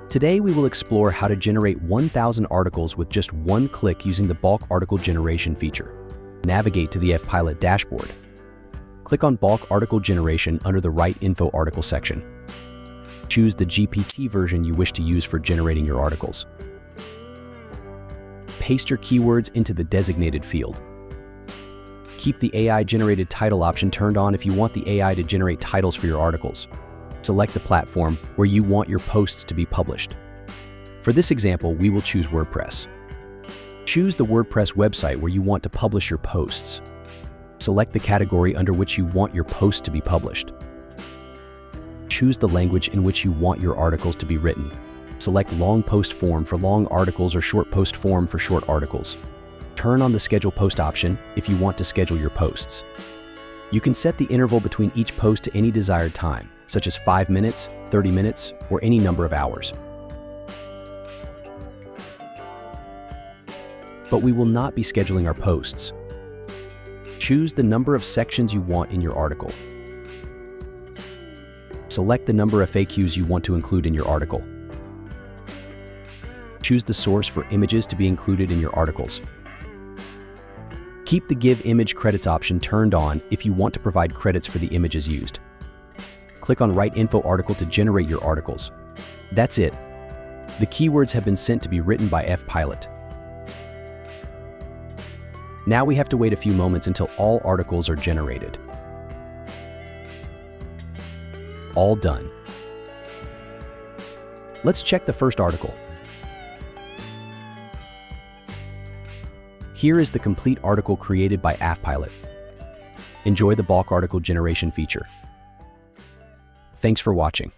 Today, we will explore how to generate 1,000 articles with just one click using the bulk article generation feature. Navigate to the Affpilot dashboard. Click on bulk article generation under the Write Info article section. Choose the GPT version you wish to use for generating your articles. Paste your keywords into the designated field. Keep the AI-generated title option turned on if you want the AI to generate titles for your articles. Select the platform where you want your posts to be published. For this example, we will choose WordPress. Choose the WordPress website where you want to publish your posts. Select the category under which you want your posts to be published. Choose the language in which you want your articles to be written. Select long post form for long articles or short post form for short articles. Turn on the schedule post option if you want to schedule your posts. You can set the interval between each post to any desired time, such as 5 minutes, 30 minutes, or any number of hours. But we will not be scheduling our posts. Choose the number of sections you want in your article. Select the number of FAQs you want to include in your article. Choose the source for images to be included in your articles. Keep the Give Image Credits option turned on if you want to provide credits for the images used. Click on Write Info article to generate your articles. That's it. The keywords have been sent to be written by Affpilot. Now we have to wait a few moments until all articles are generated. All done. Let's check the first article. Here is the complete article created by Affpilot. Enjoy the bulk article generation feature. Thanks for watching.